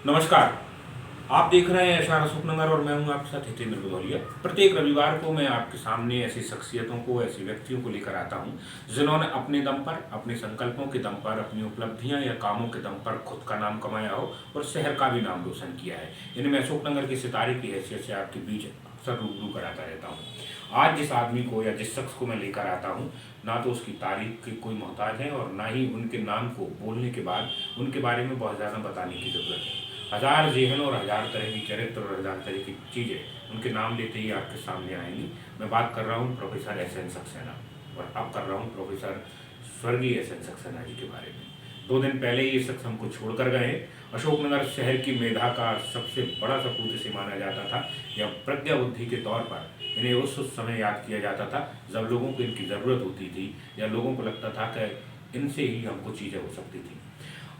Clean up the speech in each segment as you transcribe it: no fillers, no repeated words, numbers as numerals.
नमस्कार। आप देख रहे हैं एसआर अशोकनगर और मैं हूं आपके साथ हितेंद्र भदौरिया। प्रत्येक रविवार को मैं आपके सामने ऐसी शख्सियतों को, ऐसे व्यक्तियों को लेकर आता हूं जिन्होंने अपने दम पर, अपने संकल्पों के दम पर, अपनी उपलब्धियां या कामों के दम पर खुद का नाम कमाया हो और शहर का भी नाम रोशन किया है। इन्हें मैं अशोकनगर के सितारे की हैसियत से आपके बीच अक्सर रूबरू कराता रहता हूँ। आज जिस आदमी को या जिस शख्स को मैं लेकर आता हूँ, ना तो उसकी तारीफ की कोई मोहताज है और ना ही उनके नाम को बोलने के बाद उनके बारे में बहुत ज़्यादा बताने की ज़रूरत है। हजार ज़हन और हजार तरह की चरित्र और हजार तरह की चीज़ें उनके नाम लेते ही आपके सामने आएंगी। मैं बात कर रहा हूँ प्रोफेसर एस एन सक्सेना और अब कर रहा हूँ प्रोफेसर स्वर्गीय एस एन सक्सेना जी के बारे में। 2 दिन पहले ये शख्स हमको छोड़कर गए। अशोकनगर शहर की मेधा का सबसे बड़ा सपूत इसे माना जाता था या प्रज्ञा बुद्धि के तौर पर इन्हें उस समय याद किया जाता था जब लोगों को इनकी ज़रूरत होती थी या लोगों को लगता था कि इनसे ही हमको चीज़ें हो सकती थी।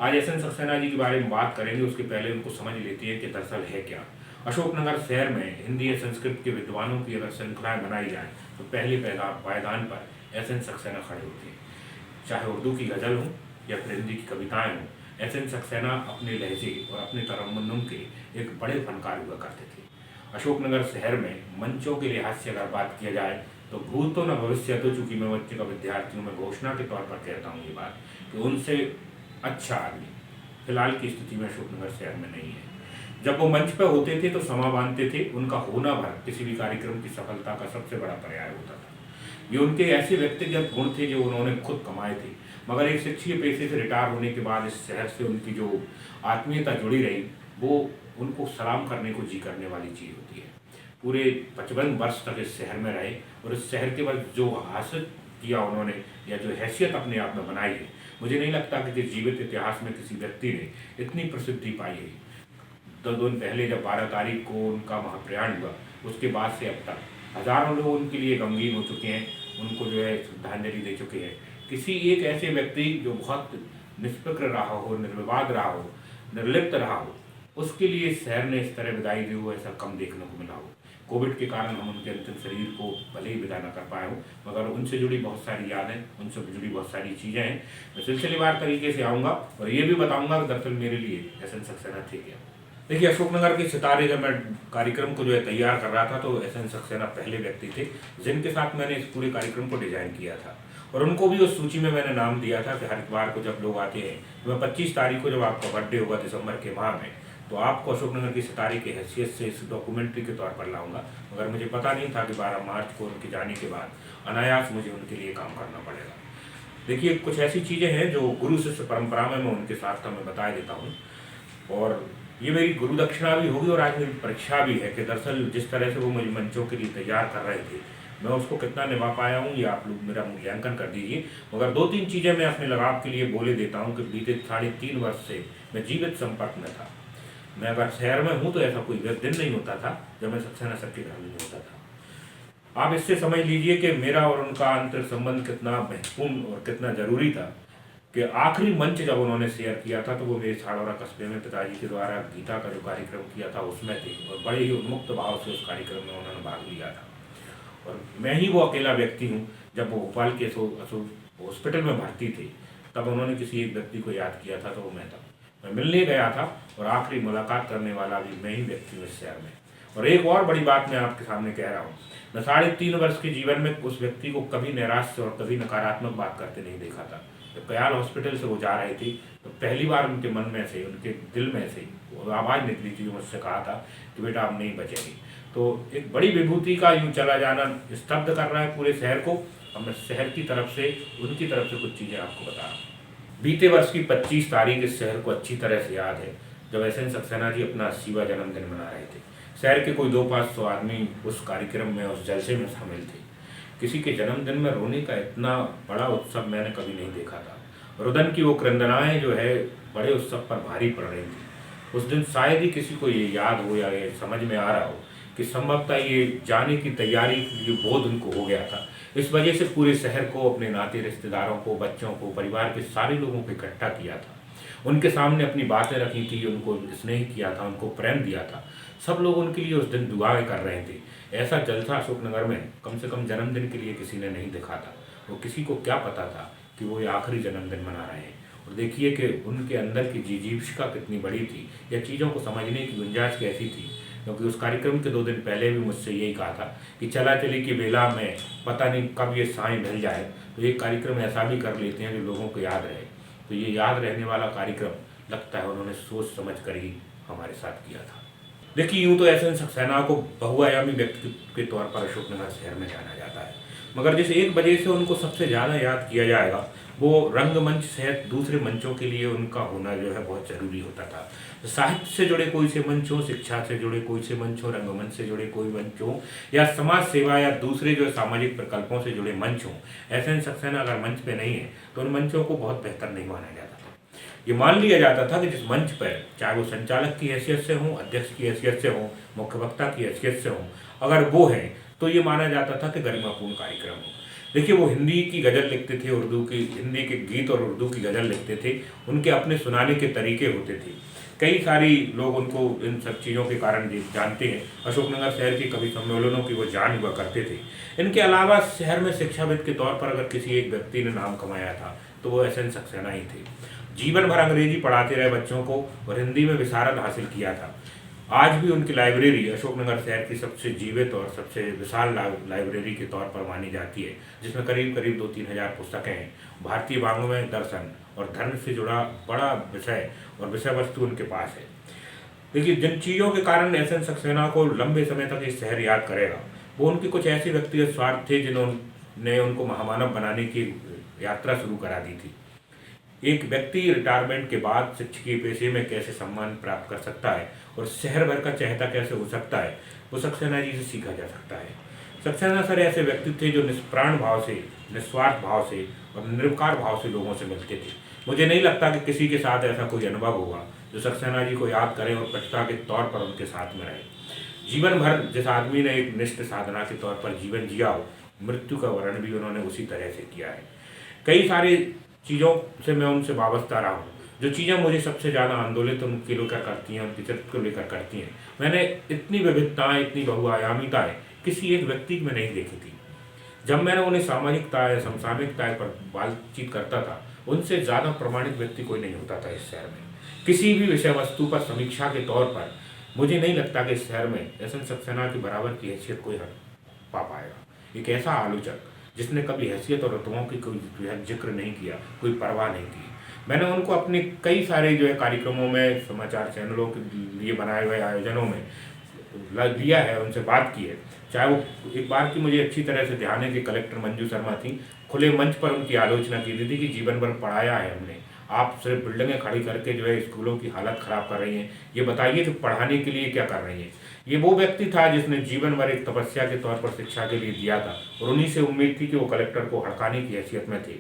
आज एस एन सक्सेना जी के बारे में बात करेंगे, उसके पहले उनको समझ लेते हैं कि दरअसल है क्या। अशोकनगर शहर में हिंदी या संस्कृत के विद्वानों की अगर श्रृंखलाएं बनाई जाए तो पहले पायदान पर एस एन सक्सेना खड़े होते हैं। चाहे उर्दू की गज़ल हो या फिर हिंदी की कविताएं हों, एस एन सक्सेना अपने लहजे और अपने तरन्नुम के एक बड़े फनकार हुआ करते थे। अशोकनगर शहर में मंचों के लिहाज से अगर बात किया जाए तो भूत तो न भविष्य तो, चूंकि मैं बच्चे का विद्यार्थियों में घोषणा के तौर पर कहता हूँ ये बात कि उनसे अच्छा आदमी फिलहाल की स्थिति में अशोकनगर शहर में नहीं है। जब वो मंच पर होते थे तो समा बांधते थे, उनका होना भर किसी भी कार्यक्रम की सफलता का सबसे बड़ा पर्याय होता था। ये उनके ऐसे व्यक्तिगत गुण थे जो उन्होंने खुद कमाए थे, मगर एक शिक्षकीय पेशे से रिटायर होने के बाद इस शहर से उनकी जो आत्मीयता जुड़ी रही वो उनको सलाम करने को जी करने वाली चीज़ होती है। पूरे 55 वर्ष तक इस शहर में रहे और इस शहर के बाद जो हासिल किया उन्होंने या जो हैसियत अपने आप में बनाई है, मुझे नहीं लगता कि जीवित इतिहास में किसी व्यक्ति ने इतनी प्रसिद्धि पाई है। 2 दिन पहले जब 12 तारीख को उनका महाप्रयाण हुआ, उसके बाद से अब तक हजारों लोग उनके लिए गमगीन हो चुके हैं, उनको जो है श्रद्धांजलि दे चुके हैं। किसी एक ऐसे व्यक्ति जो बहुत निष्पक्ष रहा हो, निर्विवाद रहा हो, निर्लिप्त रहा हो, उसके लिए शहर ने इस तरह विदाई दी हो ऐसा कम देखने को मिला हो। कोविड के कारण हम उनके अंतिम शरीर को भले ही विदा न कर पाए हो, मगर उनसे जुड़ी बहुत सारी यादें, उनसे जुड़ी बहुत सारी चीज़ें हैं। मैं सिलसिलेवार तरीके से आऊँगा और ये भी बताऊँगा कि दरअसल मेरे लिए एस एन सक्सेना थे क्या। देखिए, अशोकनगर के सितारे जब मैं कार्यक्रम को जो है तैयार कर रहा था तो एस एन सक्सेना पहले व्यक्ति थे जिनके साथ मैंने इस पूरे कार्यक्रम को डिजाइन किया था और उनको भी उस सूची में मैंने नाम दिया था कि हरिद्वार को जब लोग आते हैं तो मैं 25 तारीख को जब आपका बर्थडे होगा दिसंबर के माह में, तो आपको अशोकनगर की सितारे की हैसियत से इस डॉक्यूमेंट्री के तौर पर लाऊंगा। मगर मुझे पता नहीं था कि 12 मार्च को उनके जाने के बाद अनायास मुझे उनके लिए काम करना पड़ेगा। देखिए, कुछ ऐसी चीज़ें हैं जो गुरु शिष्य परंपरा में मैं उनके साथ मैं बता देता हूँ और ये मेरी गुरु दक्षिणा भी होगी और आज मेरी परीक्षा भी है कि दरअसल जिस तरह से वो मुझे मंचों के लिए तैयार कर रहे थे मैं उसको कितना निभा पाया हूँ, ये आप लोग मेरा मूल्यांकन कर दीजिए। मगर 2-3 चीज़ें मैं अपने लगाव के लिए बोले देता हूँ कि बीते 3.5 वर्ष से मैं जीवित संपर्क में था। मैं अगर शहर में हूँ तो ऐसा कोई दिन नहीं होता था जब मैं सक्सेना सर के घर में होता था। आप इससे समझ लीजिए कि मेरा और उनका अंतर संबंध कितना महत्वपूर्ण और कितना जरूरी था कि आखिरी मंच जब उन्होंने शेयर किया था तो वो मेरे छाड़ौरा कस्बे में पिताजी के द्वारा गीता का जो कार्यक्रम किया था उसमें थे और बड़े ही उन्मुक्त भाव से उस कार्यक्रम में उन्होंने भाग लिया था। और मैं ही वो अकेला व्यक्ति हूँ, जब वो भोपाल के हॉस्पिटल में भर्ती थे तब उन्होंने किसी एक व्यक्ति को याद किया था तो वो मैं था। मैं मिलने गया था और आखिरी मुलाकात करने वाला भी मैं ही व्यक्ति हूँ इस शहर में। और एक और बड़ी बात मैं आपके सामने कह रहा हूँ, मैं 3.5 वर्ष के जीवन में उस व्यक्ति को कभी निराश और कभी नकारात्मक बात करते नहीं देखा था। जब कयाल हॉस्पिटल से वो जा रहे थे तो पहली बार उनके मन में से, उनके दिल में से वो आवाज़ निकली थी, मुझसे कहा था कि बेटा आप नहीं बचेंगे। तो एक बड़ी विभूति का यूँ चला जाना स्तब्ध कर रहा है पूरे शहर को। अब मैं शहर की तरफ से, उनकी तरफ से कुछ चीज़ें आपको बता रहा हूँ। बीते वर्ष की 25 तारीख इस शहर को अच्छी तरह से याद है जब एस एन सक्सेना जी अपना 80वां जन्मदिन मना रहे थे। शहर के कोई 200-500 आदमी उस कार्यक्रम में, उस जलसे में शामिल थे। किसी के जन्मदिन में रोने का इतना बड़ा उत्सव मैंने कभी नहीं देखा था। रुदन की वो क्रंदनाएँ जो है बड़े उत्सव पर भारी पड़ रही थी। उस दिन शायद ही किसी को ये याद हो या ये समझ में आ रहा हो कि संभवतः ये जाने की तैयारी की बोध उनको हो गया था। इस वजह से पूरे शहर को, अपने नाते रिश्तेदारों को, बच्चों को, परिवार के सारे लोगों को इकट्ठा किया था। उनके सामने अपनी बातें रखी थी, उनको स्नेह किया था, उनको प्रेम दिया था। सब लोग उनके लिए उस दिन दुआएं कर रहे थे। ऐसा जलसा अशोकनगर में कम से कम जन्मदिन के लिए किसी ने नहीं देखा था। वो किसी को क्या पता था कि वो ये आखिरी जन्मदिन मना रहे हैं और देखिए कि उनके अंदर की जिजीविका कितनी बड़ी थी या चीज़ों को समझने की गुंजाइश कैसी थी। क्योंकि उस कार्यक्रम के 2 दिन पहले भी मुझसे यही कहा था कि चला चली की बेला में पता नहीं कब ये साँई ढल जाए, तो ये कार्यक्रम ऐसा भी कर लेते हैं जो लोगों को याद रहे। तो ये याद रहने वाला कार्यक्रम लगता है उन्होंने सोच समझ कर ही हमारे साथ किया था। देखिए, यूँ तो एसएन सक्सेना को बहुआयामी व्यक्ति के तौर पर अशोकनगर शहर में जाना जाता है, मगर जिस एक वजह से उनको सबसे ज़्यादा याद किया जाएगा वो रंगमंच सहित दूसरे मंचों के लिए उनका होना जो है बहुत ज़रूरी होता था। साहित्य से जुड़े कोई से मंच हो, शिक्षा से जुड़े कोई से मंच हो, रंगमंच से जुड़े कोई मंच हो, या समाज सेवा या दूसरे जो सामाजिक प्रकल्पों से जुड़े मंच हों, एसएन सक्सेना अगर मंच पे नहीं है तो उन मंचों को बहुत बेहतर नहीं माना जाता था। ये मान लिया जाता था कि जिस मंच पर, चाहे वो संचालक की हैसियत से हो, अध्यक्ष की हैसियत से हो, मुख्य वक्ता की हैसियत से हो, अगर वो है तो ये माना जाता था कि गरिमापूर्ण कार्यक्रम हो। देखिए, वो हिंदी की गज़ल लिखते थे, हिंदी के गीत और उर्दू की गज़ल लिखते थे, उनके अपने सुनाने के तरीके होते थे। कई सारी लोग उनको इन सब चीज़ों के कारण जानते हैं। अशोकनगर शहर के कवि सम्मेलनों की वो जान हुआ करते थे। इनके अलावा शहर में शिक्षाविद के तौर पर अगर किसी एक व्यक्ति ने नाम कमाया था तो वो एसएन सक्सेना ही थे। जीवन भर अंग्रेजी पढ़ाते रहे बच्चों को और हिंदी में विशारद हासिल किया था। आज भी उनकी लाइब्रेरी अशोकनगर शहर की सबसे जीवित और सबसे विशाल लाइब्रेरी के तौर पर मानी जाती है, जिसमें करीब करीब 2-3 हज़ार पुस्तकें हैं। भारतीय वाङ्मय, दर्शन और धर्म से जुड़ा बड़ा विषय और विषय वस्तु उनके पास है। देखिए, जिन चीज़ों के कारण एसएन सक्सेना को लंबे समय तक ये शहर याद करेगा, वो उनके कुछ ऐसे व्यक्तिगत स्वार्थ थे जिन्होंने उनको महामानव बनाने की यात्रा शुरू करा दी थी। एक व्यक्ति रिटायरमेंट के बाद शिक्षकीय पेशे में कैसे सम्मान प्राप्त कर सकता है और शहर भर का चहेता कैसे हो सकता है, वो सक्सेना जी से सीखा जा सकता है। सक्सेना सर ऐसे व्यक्ति थे जो निष्प्राण भाव से, निस्वार्थ भाव से और निर्विकार भाव से लोगों से मिलते थे। मुझे नहीं लगता कि किसी के साथ ऐसा कोई अनुभव होगा जो सक्सेना जी को याद करें और पिता के तौर पर उनके साथ में रहे। जीवन भर जिस आदमी ने एक निष्ठ साधना के तौर पर जीवन जिया हो, मृत्यु का वर्ण भी उन्होंने उसी तरह से किया है। कई सारी चीज़ों से मैं उनसे वाबस्ता रहा हूँ। जो चीज़ें मुझे सबसे ज़्यादा आंदोलित उनके लेकर करती हैं, उनके चरित्र को लेकर करती हैं, मैंने इतनी विविधताएँ, इतनी बहुआयामिताएँ किसी एक व्यक्ति में नहीं देखी थी। जब मैंने उन्हें सामाजिकता या समसामयिकता पर बातचीत करता था, उनसे ज़्यादा प्रमाणित व्यक्ति कोई नहीं होता था इस शहर में। किसी भी विषय वस्तु पर समीक्षा के तौर पर मुझे नहीं लगता कि इस शहर में एसएन सक्सेना की बराबर की हैसियत कोई पा पाएगा। एक ऐसा आलोचक जिसने कभी हैसियत और रुतबों की कोई जिक्र नहीं किया, कोई परवाह नहीं की। मैंने उनको अपने कई सारे जो है कार्यक्रमों में, समाचार चैनलों के लिए बनाए हुए आयोजनों में लिया है, उनसे बात की है। चाहे वो एक बार की मुझे अच्छी तरह से ध्यान है कि कलेक्टर मंजू शर्मा थी, खुले मंच पर उनकी आलोचना की थी कि जीवन भर पढ़ाया है हमने, आप सिर्फ बिल्डिंगें खड़ी करके जो है स्कूलों की हालत ख़राब कर रही हैं, ये बताइए कि पढ़ाने के लिए क्या कर रही हैं। ये वो व्यक्ति था जिसने जीवन भर एक तपस्या के तौर पर शिक्षा के लिए दिया था और उन्हीं से उम्मीद थी कि वो कलेक्टर को हड़काने की हैसियत में थे।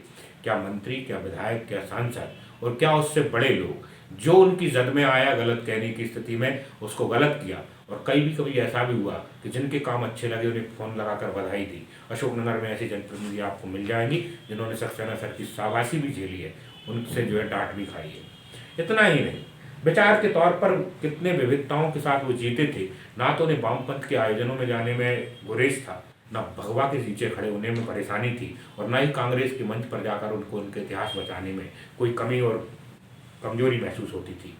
क्या मंत्री, क्या विधायक, क्या सांसद और क्या उससे बड़े लोग, जो उनकी जद में आया गलत कहने की स्थिति में उसको गलत किया। और कभी ऐसा भी हुआ कि जिनके काम अच्छे लगे उन्हें फ़ोन लगाकर बधाई दी। अशोकनगर में ऐसे जनप्रतिनिधि आपको मिल जाएंगी जिन्होंने सक्सेना सर की शाबाशी भी झेली है, उनसे जो है डांट भी खाई है। इतना ही नहीं, विचार के तौर पर कितने विविधताओं के साथ वो जीते थे। ना तो उन्हें वामपंथ के आयोजनों में जाने में गुरेज था, ना भगवा के नीचे खड़े होने में परेशानी थी, और ना ही कांग्रेस के मंच पर जाकर उनको उनके इतिहास बचाने में कोई कमी और कमजोरी महसूस होती थी।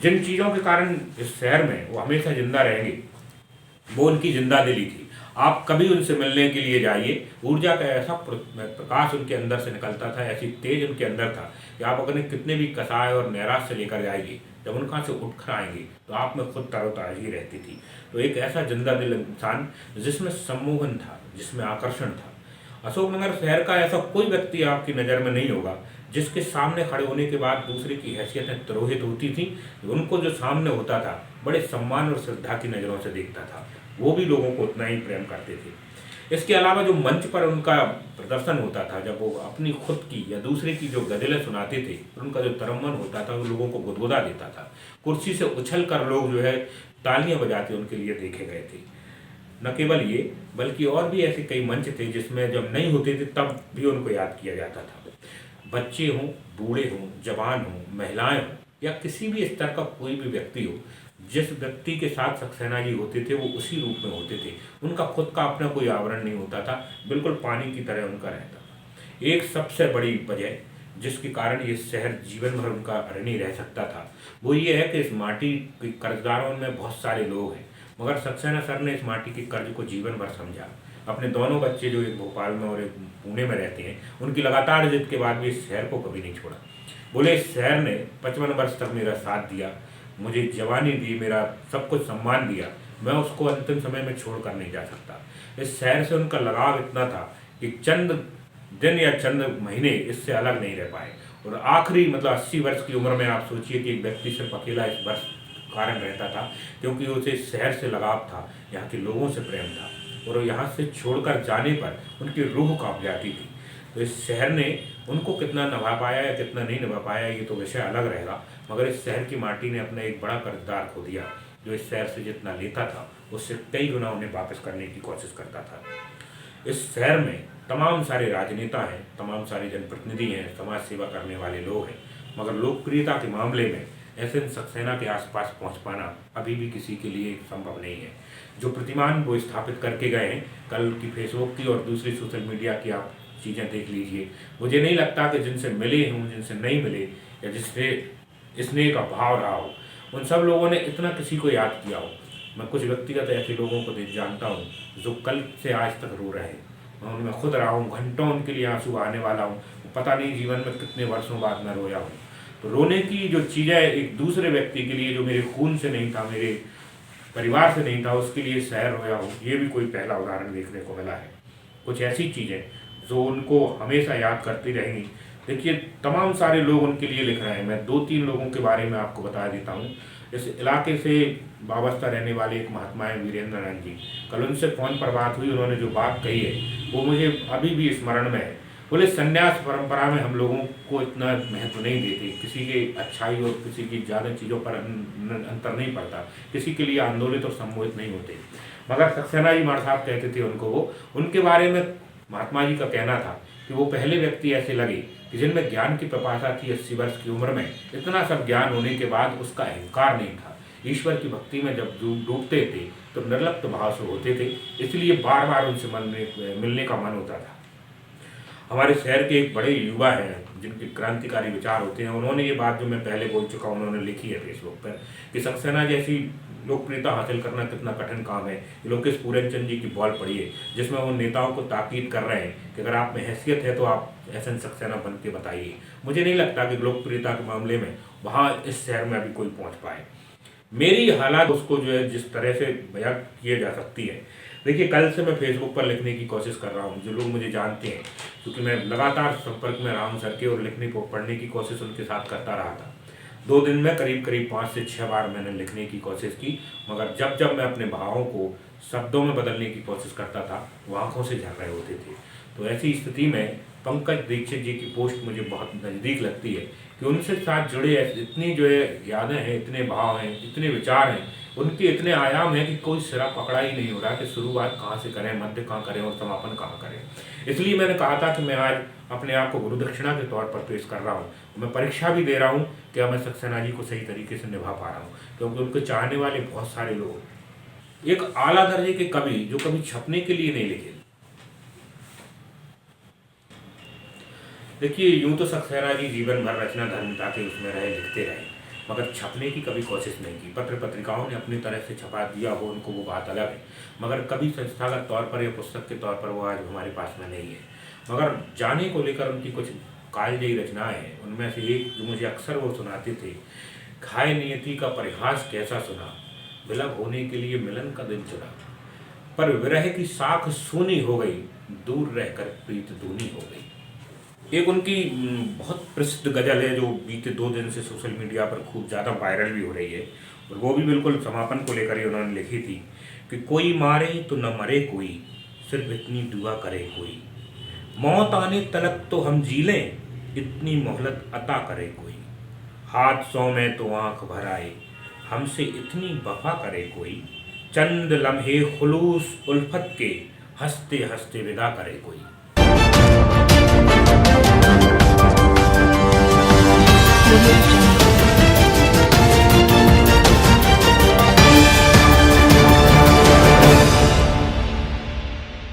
जिन चीज़ों के कारण इस शहर में वो हमेशा जिंदा रहेंगे, वो उनकी जिंदा दिली थी। आप कभी उनसे मिलने के लिए जाइए, ऊर्जा का ऐसा प्रकाश उनके अंदर से निकलता था, ऐसी तेज उनके अंदर था कि आप अगर कितने भी कसाय और नैराश से लेकर जाएंगे, जब उनका से उठ कर आएंगे तो आप में खुद तरोताज़गी रहती थी। तो एक ऐसा जिंदा दिल इंसान जिसमें सम्मोहन था, जिसमें आकर्षण था। अशोकनगर शहर का ऐसा कोई व्यक्ति आपकी नज़र में नहीं होगा जिसके सामने खड़े होने के बाद दूसरे की हैसियतें तिरोहित होती थी। उनको जो सामने होता था बड़े सम्मान और श्रद्धा की नज़रों से देखता था, वो भी लोगों को उतना ही प्रेम करते थे। इसके अलावा जो मंच पर उनका प्रदर्शन होता था, जब वो अपनी खुद की या दूसरे की जो गज़लें सुनाते थे, उनका जो तरम्मन होता था वो लोगों को गुदगुदा देता था। कुर्सी से उछल कर लोग जो है तालियां बजाते उनके लिए देखे गए थे। न केवल ये, बल्कि और भी ऐसे कई मंच थे जिसमें जब नहीं होते थे तब भी उनको याद किया जाता था। बच्चे हों, बूढ़े हों, जवान हों, महिलाएं हों या किसी भी स्तर का कोई भी व्यक्ति हो, जिस व्यक्ति के साथ सक्सेना जी होते थे वो उसी रूप में होते थे। उनका खुद का अपना कोई आवरण नहीं होता था, बिल्कुल पानी की तरह उनका रहता था। एक सबसे बड़ी वजह जिसके कारण ये शहर जीवन भर उनका ऋणी रह सकता था, वो ये है कि इस माटी के कर्जदारों में बहुत सारे लोग हैं, मगर सक्सेना सर ने इस माटी के कर्ज को जीवन भर समझा। अपने दोनों बच्चे जो एक भोपाल में और एक पुणे में रहते हैं, उनकी लगातार जिद के बाद भी इस शहर को कभी नहीं छोड़ा। बोले इस शहर ने 55 वर्ष तक मेरा साथ दिया, मुझे जवानी दी, मेरा सब कुछ सम्मान दिया, मैं उसको अंतिम समय में छोड़ कर नहीं जा सकता। इस शहर से उनका लगाव इतना था कि चंद दिन या चंद महीने इससे अलग नहीं रह पाए। और आखिरी मतलब 80 वर्ष की उम्र में आप सोचिए कि एक व्यक्ति सिर्फ अकेला इस वर्ष कारण रहता था, क्योंकि उसे इस शहर से लगाव था, यहाँ के लोगों से प्रेम था, और यहाँ से छोड़कर जाने पर उनकी रूह कांप जाती थी। तो इस शहर ने उनको कितना निभा पाया या कितना नहीं निभा पाया ये तो विषय अलग रहेगा, मगर इस शहर की माटी ने अपना एक बड़ा कर्जदार खो दिया, जो इस शहर से जितना लेता था उससे कई गुना उन्हें वापस करने की कोशिश करता था। इस शहर में तमाम सारे राजनेता हैं, तमाम सारे जनप्रतिनिधि हैं, समाज सेवा करने वाले लोग हैं, मगर लोकप्रियता के मामले में एसएन सक्सेना के आसपास पहुंच पाना अभी भी किसी के लिए संभव नहीं है। जो प्रतिमान वो स्थापित करके गए हैं, कल की फेसबुक की और दूसरी सोशल मीडिया की आप चीज़ें देख लीजिए। मुझे नहीं लगता कि जिनसे मिले हों, जिनसे नहीं मिले, या जिससे स्नेह का भाव रहा हो, उन सब लोगों ने इतना किसी को याद किया हो। मैं कुछ व्यक्तिगत ऐसे लोगों को जानता हूँ जो कल से आज तक रो रहे हैं, मैं उनमें खुद रहा हूँ, घंटों उनके लिए आंसू आने वाला हूँ, पता नहीं जीवन में कितने वर्षों बाद मैं रोया हूँ। तो रोने की जो चीज़ें एक दूसरे व्यक्ति के लिए जो मेरे खून से नहीं था, मेरे परिवार से नहीं था, उसके लिए शहर रोया हूँ, ये भी कोई पहला उदाहरण देखने को मिला है। कुछ ऐसी चीज़ें जो उनको हमेशा याद करती रहेंगी। देखिए तमाम सारे लोग उनके लिए लिख रहे हैं, मैं 2-3 लोगों के बारे में आपको बता देता हूँ। इस इलाके से वाबस्ता रहने वाले एक महात्मा है वीरेंद्र नारायण जी, कल उनसे फ़ोन पर बात हुई, उन्होंने जो बात कही है वो मुझे अभी भी स्मरण में है। बोले संन्यास परंपरा में हम लोगों को इतना महत्व नहीं देते, किसी की अच्छाई और किसी की ज़्यादा चीज़ों पर अंतर नहीं पड़ता, किसी के लिए आंदोलित और सम्मोहित नहीं होते। मगर सक्सेना जी मार साहब कहते थे उनको, वो उनके बारे में महात्मा जी का कहना था कि वो पहले व्यक्ति ऐसे लगे कि जिनमें ज्ञान की पिपासा थी। 80 वर्ष की उम्र में इतना सब ज्ञान होने के बाद उसका अहंकार नहीं था। ईश्वर की भक्ति में जब डूबते थे तो निर्लिप्त भाव से होते थे, इसलिए बार बार उनसे मिलने का मन होता था। हमारे शहर के एक बड़े युवा हैं जिनके क्रांतिकारी विचार होते हैं, उन्होंने ये बात जो मैं पहले बोल चुका हूँ, उन्होंने लिखी है फेसबुक पर कि सक्सेना जैसी लोकप्रियता हासिल करना कितना कठिन काम है। लोकेश पूरनचंद जी की बॉल पढ़िए, जिसमें वो नेताओं को ताकीद कर रहे हैं कि अगर आप में हैसियत है तो आप एसएन सक्सेना बन के बताइए। मुझे नहीं लगता कि लोकप्रियता के मामले में वहाँ इस शहर में अभी कोई पहुँच पाए। मेरी हालात उसको जो है जिस तरह से बयां किए जा सकती है। देखिए कल से मैं फेसबुक पर लिखने की कोशिश कर रहा हूँ, जो लोग मुझे जानते हैं, क्योंकि मैं लगातार संपर्क में रहा हूँ सर के, और लिखने को पढ़ने की कोशिश उनके साथ करता रहा था। 2 दिन में करीब 5 से 6 बार मैंने लिखने की कोशिश की, मगर जब मैं अपने भावों को शब्दों में बदलने की कोशिश करता था वो आंखों से झर रहे होते थे। तो ऐसी स्थिति में पंकज दीक्षित जी की पोस्ट मुझे बहुत नज़दीक लगती है कि उनसे साथ जुड़े इतनी जो है यादें हैं, इतने भाव हैं, इतने विचार हैं, उनके इतने आयाम हैं कि कोई सिरा पकड़ा ही नहीं हो रहा कि शुरुआत कहाँ से करें, मध्य कहाँ करें और समापन कहाँ करें। इसलिए मैंने कहा था कि मैं आज अपने आप को गुरु दक्षिणा के तौर पर पेश कर रहा हूँ। मैं परीक्षा भी दे रहा हूँ कि मैं सक्सेना जी को सही तरीके से निभा पा रहा हूँ, क्योंकि उनको चाहने वाले बहुत सारे लोग। एक आला दर्जे के कवि जो कभी छपने के लिए नहीं लिखे। देखिए यूं तो सक्सेना जी जीवन भर रचना धर्मिता के उसमें रहे, लिखते रहे, मगर छपने की कभी कोशिश नहीं की। पत्र पत्रिकाओं ने अपनी तरह से छपा दिया हो उनको, वो बात अलग है, मगर कभी संस्थागत तौर पर या पुस्तक के तौर पर वो आज हमारे पास में नहीं है। मगर जाने को लेकर उनकी कुछ कालजयी रचनाएं हैं, उनमें से एक जो मुझे अक्सर वो सुनाते थे, खाए नियति का परिहास कैसा सुना, विलग होने के लिए मिलन का दिन चुना, पर विरह की साख सूनी हो गई, दूर रहकर प्रीत दूनी हो गई। एक उनकी बहुत प्रसिद्ध गज़ल है जो बीते 2 दिन से सोशल मीडिया पर खूब ज़्यादा वायरल भी हो रही है, और वो भी बिल्कुल समापन को लेकर ही उन्होंने लिखी थी कि कोई मारे तो न मरे कोई, सिर्फ इतनी दुआ करे कोई, मौत आने तलक तो हम जी लें, इतनी मोहलत अता करे कोई, हादसों में तो आँख भर आए, हमसे इतनी वफा करे कोई, चंद लम्हे खुलूस उल्फत के, हंसते हंसते विदा करे कोई। Thank you.